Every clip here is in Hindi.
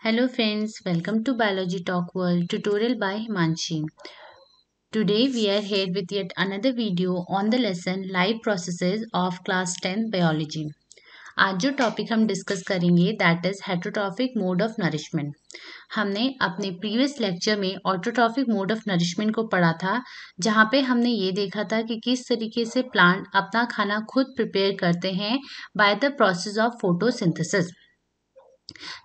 Hello friends, welcome to Biology Talk World tutorial by Himanshi. Today we are here with yet another video on the lesson Life Processes of Class 10 Biology. आज जो टॉपिक हम डिस्कस करेंगे that is heterotrophic mode of nourishment. हमने अपने प्रीवियस लेक्चर में ऑटोट्रॉफिक मोड ऑफ नरिशमेंट को पढ़ा था, जहाँ पे हमने ये देखा था कि किस तरीके से प्लांट अपना खाना खुद प्रिपेयर करते हैं by the process of photosynthesis.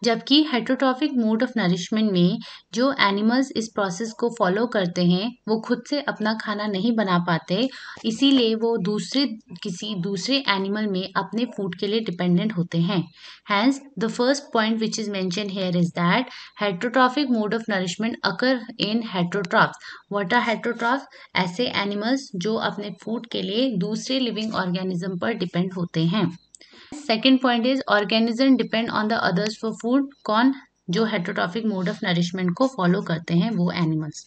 जबकि हेटरोट्रॉफिक मोड ऑफ नरिशमेंट में जो एनिमल्स इस प्रोसेस को फॉलो करते हैं वो खुद से अपना खाना नहीं बना पाते, इसीलिए वो किसी दूसरे एनिमल में अपने फूड के लिए डिपेंडेंट होते हैं। Hence the first point which is mention here is that heterotrophic mode of nutrition occur in heterotrophs. What are heterotrophs? ऐसे एनिमल्स जो अपने फूड के लिए दूसरे लिविंग ऑर्गेनिज्म पर डिपेंड होते हैं। Second point is organism depend on the others for food. कौन? जो हेटरोट्रॉफिक मोड ऑफ नरिशमेंट को फॉलो करते हैं वो एनिमल्स।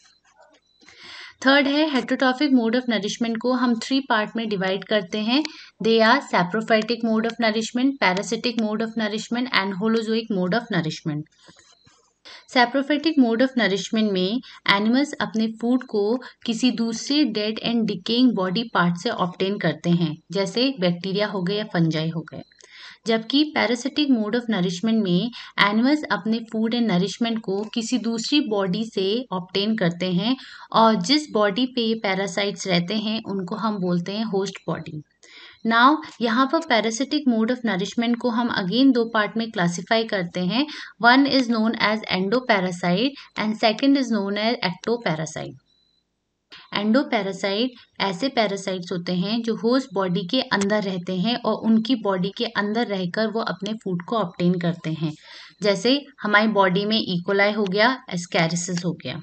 थर्ड है हेटरोट्रॉफिक मोड ऑफ नरिशमेंट को हम 3 पार्ट में डिवाइड करते हैं। They are saprophytic mode of nutrition, parasitic mode of nutrition and holozoic mode of nutrition. Saprophytic mode of nutrition में एनिमल्स अपने फूड को किसी दूसरे dead and decaying body part से ऑब्टेन करते हैं, जैसे बैक्टीरिया हो गए या फंजाई हो गए। जबकि पैरासिटिक मोड ऑफ नरिशमेंट में एनिमल्स अपने फूड एंड नरिशमेंट को किसी दूसरी बॉडी से ऑब्टेन करते हैं, और जिस बॉडी पे ये पैरासाइट्स रहते हैं उनको हम बोलते हैं होस्ट बॉडी। नाउ यहाँ पर पैरासिटिक मोड ऑफ नरिशमेंट को हम अगेन 2 पार्ट में क्लासिफाई करते हैं। One is known as endoparasite and second is known as ectoparasite. Endoparasite ऐसे पैरासाइट्स होते हैं जो होस्ट बॉडी के अंदर रहते हैं और उनकी बॉडी के अंदर रहकर वो अपने फूड को ऑब्टेन करते हैं, जैसे हमारी बॉडी में इकोलाई हो गया, एस्कैरिसिस हो गया।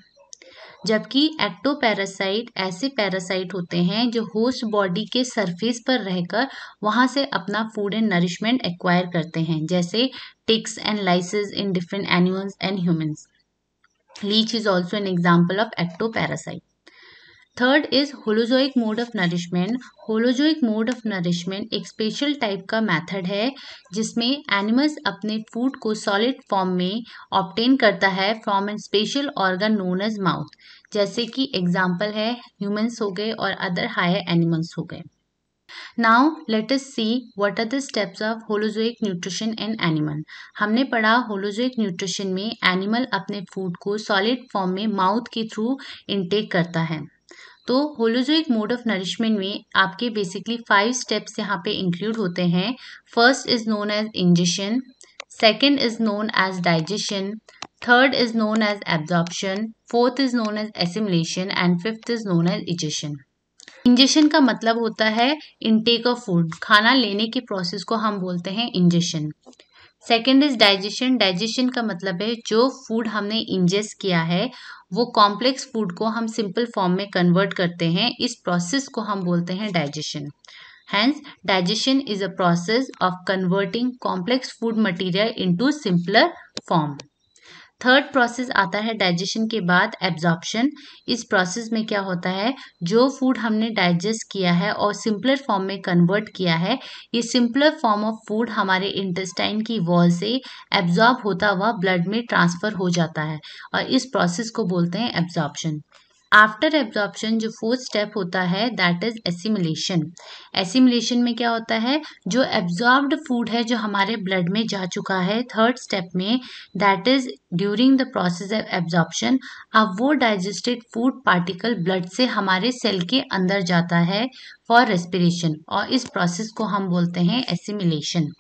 जबकि एक्टोपैरासाइट ऐसे पैरासाइट होते हैं जो होस्ट बॉडी के सरफेस पर रहकर वहां से अपना फूड एंड नरिशमेंट एक्वायर करते हैं, जैसे ticks and lices in different animals and humans. Leech is also an example of ectoparasite. Third is holozoic mode of nutrition. Holozoic mode of nutrition एक स्पेशल टाइप का मेथड है जिसमें एनिमल्स अपने फूड को सॉलिड फॉर्म में ऑब्टेन करता है from an special organ known as mouth, जैसे कि एग्जाम्पल है ह्यूमंस हो गए और अदर हायर एनिमल्स हो गए। Now let us see what are the steps of holozoic nutrition in animal. हमने पढ़ा होलोजोइक न्यूट्रिशन में एनिमल अपने फूड को सॉलिड फॉर्म में माउथ के थ्रू इनटेक करता है। तो होलोजोइक मोड ऑफ नरिशमेंट में आपके बेसिकली 5 स्टेप्स यहाँ पे इंक्लूड होते हैं। First is known as ingestion, second is known as digestion, third is known as absorption, fourth is known as assimilation and fifth is known as egestion. Ingestion का मतलब होता है इनटेक ऑफ फूड, खाना लेने के प्रोसेस को हम बोलते हैं ingestion. Second is digestion. Digestion का मतलब है जो फूड हमने इंजेस्ट किया है वो कॉम्प्लेक्स फूड को हम सिंपल फॉर्म में कन्वर्ट करते हैं, इस प्रोसेस को हम बोलते हैं digestion. Hence digestion is a process of converting complex food material into simpler form. Third process आता है डाइजेशन के बाद एब्जॉर्प्शन। इस प्रोसेस में क्या होता है, जो फूड हमने डाइजेस्ट किया है और सिंपलर फॉर्म में कन्वर्ट किया है, ये सिंपलर फॉर्म ऑफ फूड हमारे इंटेस्टाइन की वॉल से एब्जॉर्ब होता हुआ ब्लड में ट्रांसफर हो जाता है, और इस प्रोसेस को बोलते हैं एब्जॉर्प्शन। आफ्टर एब्जॉर्प्शन जो फोर्थ स्टेप होता है दैट इज एसिमिलेशन। एसिमिलेशन में क्या होता है, जो एब्जॉर्ब्ड फूड है जो हमारे ब्लड में जा चुका है थर्ड स्टेप में, that is during the process of absorption अब वो डाइजेस्टेड फूड पार्टिकल ब्लड से हमारे सेल के अंदर जाता है फॉर रेस्पिरेशन, और इस प्रोसेस को हम बोलते हैं assimilation.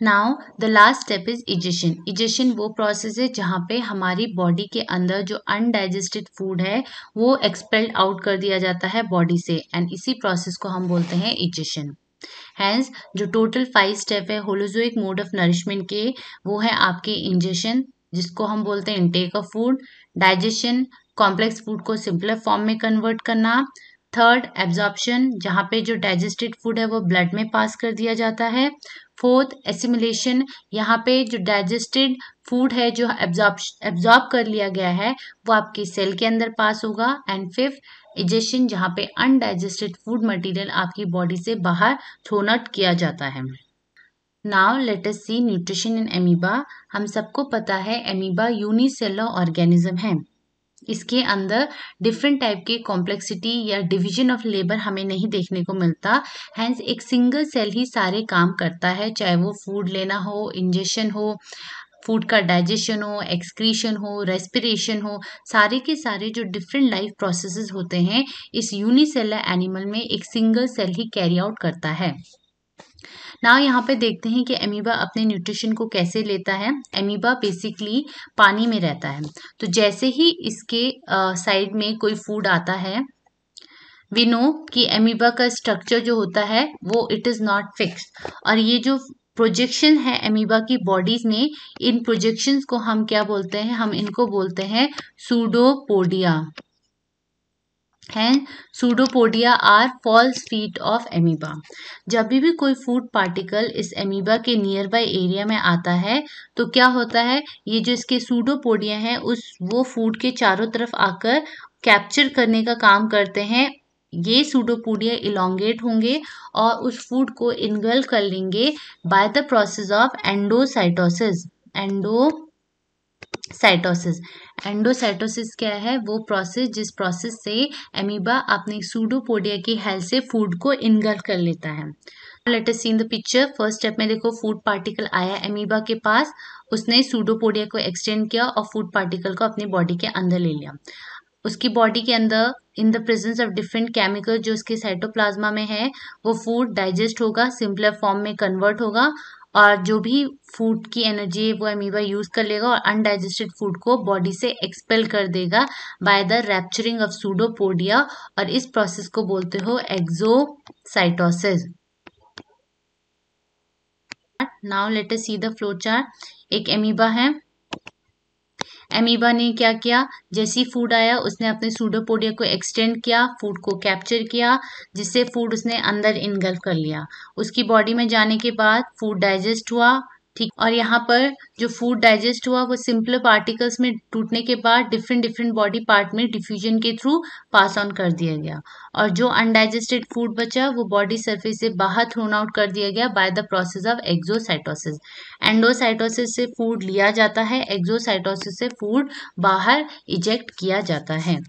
Now the last step is egestion. Egestion वो प्रोसेस है जहाँ पे हमारी बॉडी के अंदर जो अनडाइजेस्टेड फूड है वो एक्सपेल्ड आउट कर दिया जाता है बॉडी से, एंड इसी प्रोसेस को हम बोलते हैं इजेशन। हैंस जो टोटल 5 स्टेप है होलोजोइक मोड ऑफ नरिशमेंट के, वो है आपके इंजेशन जिसको हम बोलते हैं intake of food, digestion complex food को सिंपलर फॉर्म में कन्वर्ट करना, थर्ड एब्जॉर्प्शन जहाँ पे जो डाइजेस्टेड फूड है वो ब्लड में पास कर दिया जाता है, फोर्थ एसिमिलेशन यहाँ पे जो डाइजेस्टेड फूड है जो एब्जॉर्ब कर लिया गया है वो आपके सेल के अंदर पास होगा, एंड फिफ्थ इजेशन जहाँ पे अनडाइजेस्टेड फूड मटेरियल आपकी बॉडी से बाहर थ्रोन आउट किया जाता है। Now let us see nutrition in amoeba. हम सबको पता है एमीबा यूनिसेलुलर ऑर्गेनिज्म है। इसके अंदर डिफरेंट टाइप के कॉम्प्लेक्सिटी या डिवीजन ऑफ लेबर हमें नहीं देखने को मिलता। हैंस एक सिंगल सेल ही सारे काम करता है, चाहे वो फूड लेना हो, इंजेक्शन हो, फूड का डाइजेशन हो, एक्सक्रीशन हो, रेस्पिरेशन हो, सारे के सारे जो डिफरेंट लाइफ प्रोसेसेस होते हैं इस यूनिसेलुलर एनिमल में एक सिंगल सेल ही कैरी आउट करता है। नाउ यहाँ पे देखते हैं कि एमीबा अपने न्यूट्रिशन को कैसे लेता है। एमीबा बेसिकली पानी में रहता है, तो जैसे ही इसके साइड में कोई फूड आता है, वी नो कि एमीबा का स्ट्रक्चर जो होता है वो इट इज़ नॉट फिक्स, और ये जो प्रोजेक्शन है एमीबा की बॉडीज में, इन प्रोजेक्शंस को हम क्या बोलते हैं, हम इनको बोलते हैं सूडोपोडिया। हैं pseudopodia are false feet of amoeba. जब भी कोई फूड पार्टिकल इस एमीबा के नियर बाय एरिया में आता है तो क्या होता है, ये जो इसके सूडोपोडिया हैं वो फूड के चारों तरफ आकर कैप्चर करने का काम करते हैं। ये सूडोपोडिया इलोंगेट होंगे और उस फूड को इनगल्फ कर लेंगे by the process of endocytosis. Endocytosis क्या है, वो प्रोसेस जिस प्रोसेस से एमीबा अपने सूडोपोडिया की हेल्प से फूड को इनगल्फ कर लेता है। Let us see in the picture. First step में देखो, फूड पार्टिकल आया एमीबा के पास, उसने सूडोपोडिया को एक्सटेंड किया और फूड पार्टिकल को अपनी बॉडी के अंदर ले लिया। उसकी बॉडी के अंदर in the presence of different chemical जो उसके साइटोप्लाज्मा में है, वो फूड डाइजेस्ट होगा, सिंपलर फॉर्म में कन्वर्ट होगा, और जो भी फूड की एनर्जी है वो एमीबा यूज कर लेगा और अनडाइजेस्टेड फूड को बॉडी से एक्सपेल कर देगा by the rapturing of pseudopodia, और इस प्रोसेस को बोलते हो exocytosis. Now let us see the flow chart. एक एमीबा है, एमीबा ने क्या किया, जैसी फूड आया उसने अपने सूडोपोडिया को एक्सटेंड किया, फूड को कैप्चर किया, जिससे फूड उसने अंदर इनगल्फ कर लिया। उसकी बॉडी में जाने के बाद फूड डाइजेस्ट हुआ, ठीक, और यहाँ पर जो फूड डाइजेस्ट हुआ वो सिंपल पार्टिकल्स में टूटने के बाद डिफरेंट डिफरेंट बॉडी पार्ट में डिफ्यूजन के थ्रू पास ऑन कर दिया गया, और जो अनडाइजेस्टेड फूड बचा वो बॉडी सरफेस से बाहर थ्रोन आउट कर दिया गया by the process of exocytosis. Endocytosis से फूड लिया जाता है, एक्सोसाइटोसिस से फूड बाहर इजेक्ट किया जाता है।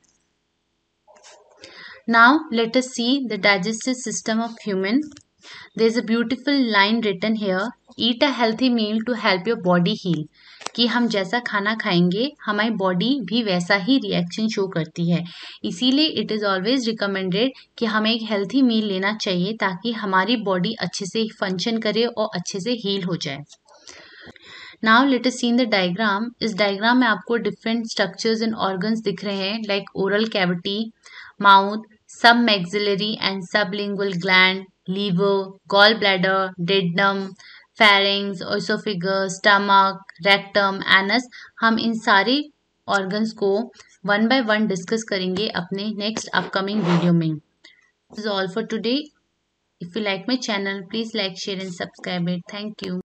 Now let us see the digestive system of human. There is a beautiful line written here, eat a healthy meal to help your body heal। कि हम जैसा खाना खाएंगे हमारी बॉडी भी वैसा ही रिएक्शन शो करती है, इसीलिए इट इज़ ऑलवेज रिकमेंडेड कि हमें एक हेल्थी मील लेना चाहिए ताकि हमारी बॉडी अच्छे से फंक्शन करे और अच्छे से हील हो जाए। Now let us see in the diagram. इस डायग्राम में आपको डिफरेंट स्ट्रक्चर्स एंड ऑर्गन्स दिख रहे हैं, like oral cavity, mouth, submaxillary and sublingual gland, liver, gall bladder, duodenum, pharynx, oesophagus, stomach, rectum, anus. हम इन सारे ऑर्गन्स को वन बाय वन डिस्कस करेंगे अपने नेक्स्ट अपकमिंग वीडियो में। This is all for today. If you like my channel please like, share and subscribe it. Thank you.